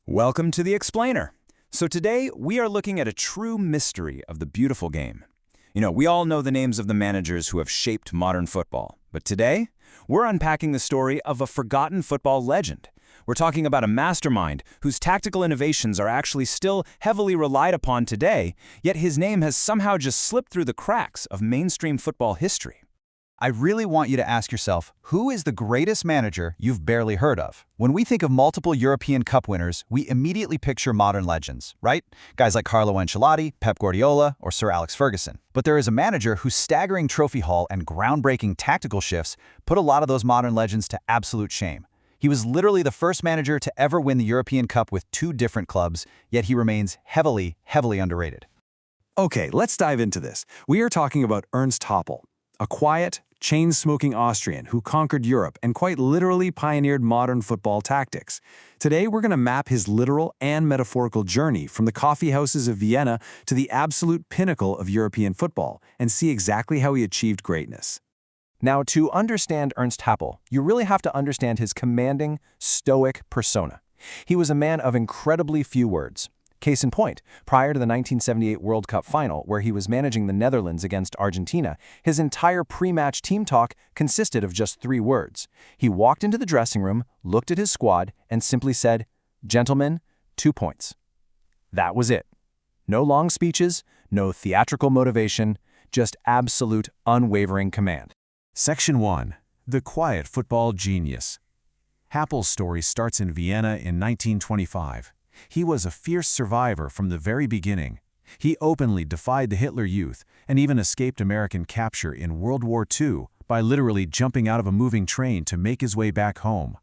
Welcome to The Explainer. So today, we are looking at a true mystery of the beautiful game. We all know the names of the managers who have shaped modern football. But today, we're unpacking the story of a forgotten football legend. We're talking about a mastermind whose tactical innovations are actually still heavily relied upon today, yet his name has somehow just slipped through the cracks of mainstream football history. I really want you to ask yourself, who is the greatest manager you've barely heard of? When we think of multiple European Cup winners, we immediately picture modern legends, right? Guys like Carlo Ancelotti, Pep Guardiola, or Sir Alex Ferguson. But there is a manager whose staggering trophy haul and groundbreaking tactical shifts put a lot of those modern legends to absolute shame. He was literally the first manager to ever win the European Cup with two different clubs, yet he remains heavily underrated. Okay, let's dive into this. We are talking about Ernst Happel, a quiet, chain-smoking Austrian who conquered Europe and quite literally pioneered modern football tactics. Today, we're going to map his literal and metaphorical journey from the coffee houses of Vienna to the absolute pinnacle of European football and see exactly how he achieved greatness. Now, to understand Ernst Happel, you really have to understand his commanding, stoic persona. He was a man of incredibly few words. Case in point, prior to the 1978 World Cup Final, where he was managing the Netherlands against Argentina, his entire pre-match team talk consisted of just 3 words. He walked into the dressing room, looked at his squad, and simply said, "Gentlemen, 2 points." That was it. No long speeches, no theatrical motivation, just absolute, unwavering command. Section 1. The Quiet Football Genius. Happel's story starts in Vienna in 1925. He was a fierce survivor from the very beginning. He openly defied the Hitler Youth and even escaped American capture in World War II by literally jumping out of a moving train to make his way back home.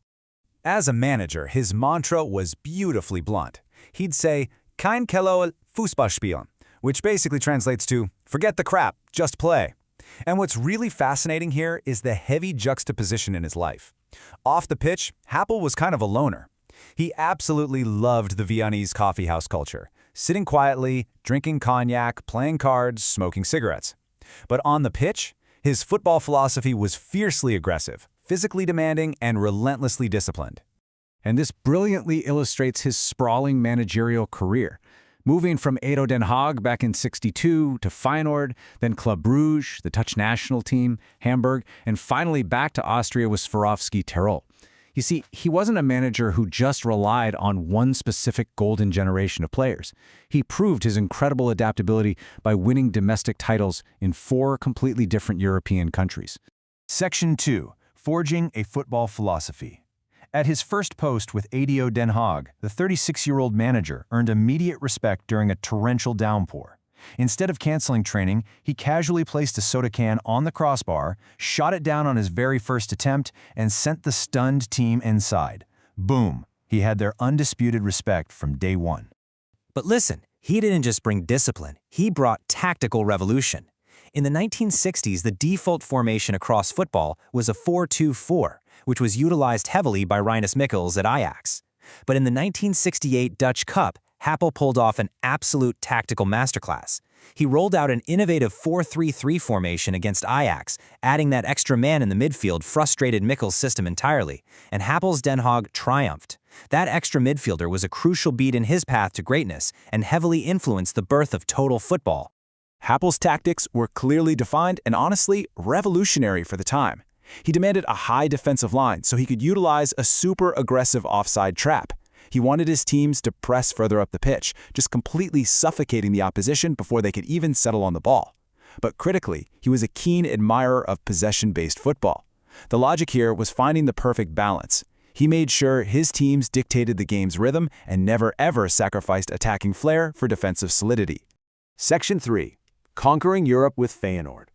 As a manager, his mantra was beautifully blunt. He'd say, "Kein Kello Fußball spielen," which basically translates to, "Forget the crap, just play." And what's really fascinating here is the heavy juxtaposition in his life. Off the pitch, Happel was kind of a loner. He absolutely loved the Viennese coffeehouse culture, sitting quietly, drinking cognac, playing cards, smoking cigarettes. But on the pitch, his football philosophy was fiercely aggressive, physically demanding, and relentlessly disciplined. And this brilliantly illustrates his sprawling managerial career, moving from ADO Den Haag back in '62 to Feyenoord, then Club Brugge, the Dutch national team, Hamburg, and finally back to Austria with Swarovski Tirol. You see, he wasn't a manager who just relied on one specific golden generation of players. He proved his incredible adaptability by winning domestic titles in 4 completely different European countries. Section 2. Forging a Football Philosophy. At his first post with ADO Den Haag, the 36-year-old manager earned immediate respect during a torrential downpour. Instead of canceling training, he casually placed a soda can on the crossbar, shot it down on his very first attempt, and sent the stunned team inside. Boom! He had their undisputed respect from day one. But listen, he didn't just bring discipline, he brought tactical revolution. In the 1960s, the default formation across football was a 4-2-4, which was utilized heavily by Rinus Michels at Ajax. But in the 1968 Dutch Cup, Happel pulled off an absolute tactical masterclass. He rolled out an innovative 4-3-3 formation against Ajax, adding that extra man in the midfield frustrated Michels' system entirely, and Happel's Den Haag triumphed. That extra midfielder was a crucial beat in his path to greatness and heavily influenced the birth of total football. Happel's tactics were clearly defined and honestly revolutionary for the time. He demanded a high defensive line so he could utilize a super aggressive offside trap. He wanted his teams to press further up the pitch, just completely suffocating the opposition before they could even settle on the ball. But critically, he was a keen admirer of possession-based football. The logic here was finding the perfect balance. He made sure his teams dictated the game's rhythm and never ever sacrificed attacking flair for defensive solidity. Section 3. Conquering Europe with Feyenoord.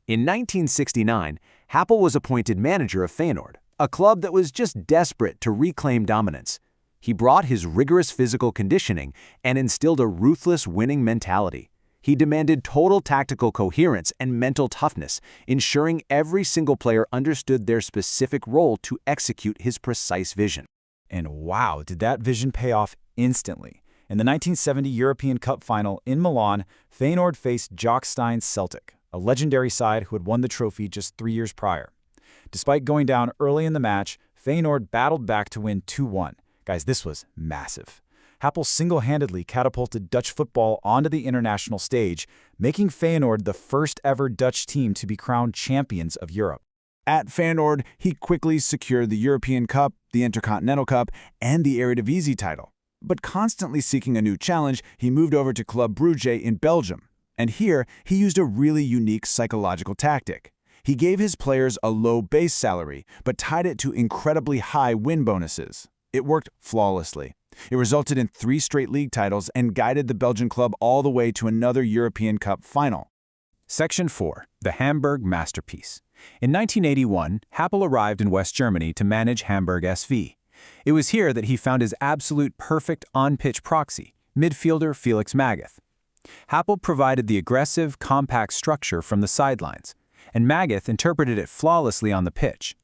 In 1969, Happel was appointed manager of Feyenoord, a club that was just desperate to reclaim dominance. He brought his rigorous physical conditioning and instilled a ruthless winning mentality. He demanded total tactical coherence and mental toughness, ensuring every single player understood their specific role to execute his precise vision. And wow, did that vision pay off instantly. In the 1970 European Cup Final in Milan, Feyenoord faced Jock Stein's Celtic, a legendary side who had won the trophy just 3 years prior. Despite going down early in the match, Feyenoord battled back to win 2-1. Guys, this was massive. Happel single-handedly catapulted Dutch football onto the international stage, making Feyenoord the first ever Dutch team to be crowned champions of Europe. At Feyenoord, he quickly secured the European Cup, the Intercontinental Cup, and the Eredivisie title. But constantly seeking a new challenge, he moved over to Club Brugge in Belgium. And here, he used a really unique psychological tactic. He gave his players a low base salary, but tied it to incredibly high win bonuses. It worked flawlessly. It resulted in 3 straight league titles and guided the Belgian club all the way to another European Cup final. Section 4. The Hamburg Masterpiece. In 1981, Happel arrived in West Germany to manage Hamburg SV. It was here that he found his absolute perfect on-pitch proxy, midfielder Felix Magath. Happel provided the aggressive, compact structure from the sidelines, and Magath interpreted it flawlessly on the pitch.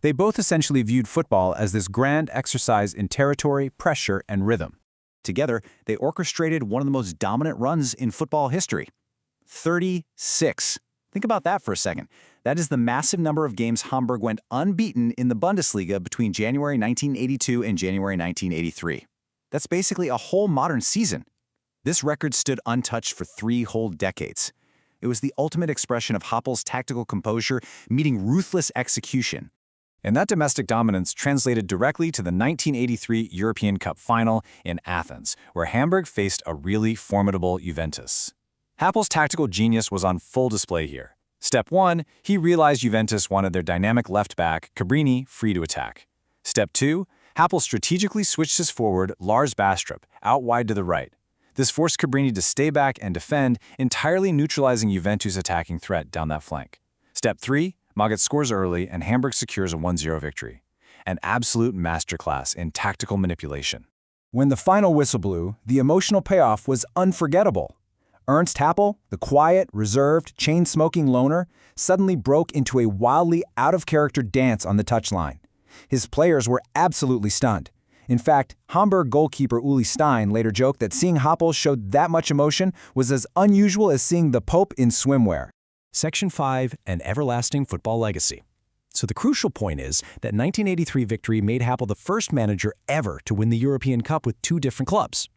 They both essentially viewed football as this grand exercise in territory, pressure, and rhythm. Together, they orchestrated one of the most dominant runs in football history. 36. Think about that for a second. That is the massive number of games Hamburg went unbeaten in the Bundesliga between January 1982 and January 1983. That's basically a whole modern season. This record stood untouched for 3 whole decades. It was the ultimate expression of Happel's tactical composure meeting ruthless execution. And that domestic dominance translated directly to the 1983 European Cup Final in Athens, where Hamburg faced a really formidable Juventus. Happel's tactical genius was on full display here. Step 1, he realized Juventus wanted their dynamic left-back, Cabrini, free to attack. Step 2, Happel strategically switched his forward, Lars Bastrup, out wide to the right. This forced Cabrini to stay back and defend, entirely neutralizing Juventus' attacking threat down that flank. Step 3, Magath scores early and Hamburg secures a 1-0 victory. An absolute masterclass in tactical manipulation. When the final whistle blew, the emotional payoff was unforgettable. Ernst Happel, the quiet, reserved, chain-smoking loner, suddenly broke into a wildly out-of-character dance on the touchline. His players were absolutely stunned. In fact, Hamburg goalkeeper Uli Stein later joked that seeing Happel show that much emotion was as unusual as seeing the Pope in swimwear. Section 5, An Everlasting Football Legacy. So the crucial point is that 1983 victory made Happel the first manager ever to win the European Cup with 2 different clubs.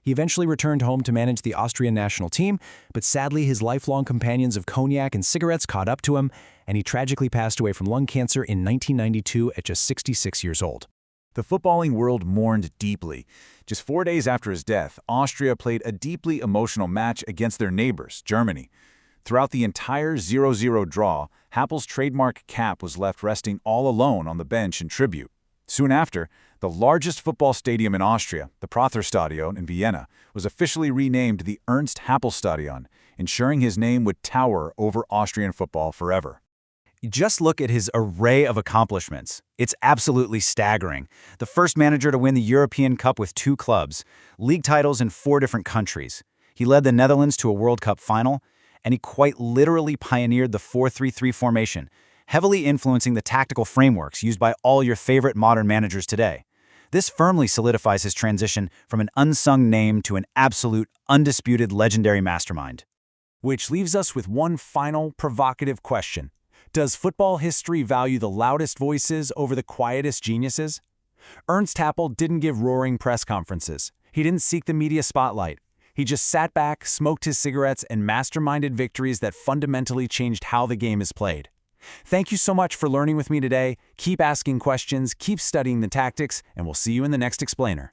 He eventually returned home to manage the Austrian national team, but sadly his lifelong companions of cognac and cigarettes caught up to him, and he tragically passed away from lung cancer in 1992 at just 66 years old. The footballing world mourned deeply. Just 4 days after his death, Austria played a deeply emotional match against their neighbors, Germany. Throughout the entire 0-0 draw, Happel's trademark cap was left resting all alone on the bench in tribute. Soon after, the largest football stadium in Austria, the Praterstadion in Vienna, was officially renamed the Ernst Happel Stadion, ensuring his name would tower over Austrian football forever. Just look at his array of accomplishments. It's absolutely staggering. The first manager to win the European Cup with 2 clubs, league titles in 4 different countries. He led the Netherlands to a World Cup final, and he quite literally pioneered the 4-3-3 formation, heavily influencing the tactical frameworks used by all your favorite modern managers today. This firmly solidifies his transition from an unsung name to an absolute, undisputed legendary mastermind. Which leaves us with one final provocative question. Does football history value the loudest voices over the quietest geniuses? Ernst Happel didn't give roaring press conferences. He didn't seek the media spotlight. He just sat back, smoked his cigarettes, and masterminded victories that fundamentally changed how the game is played. Thank you so much for learning with me today. Keep asking questions, keep studying the tactics, and we'll see you in the next explainer.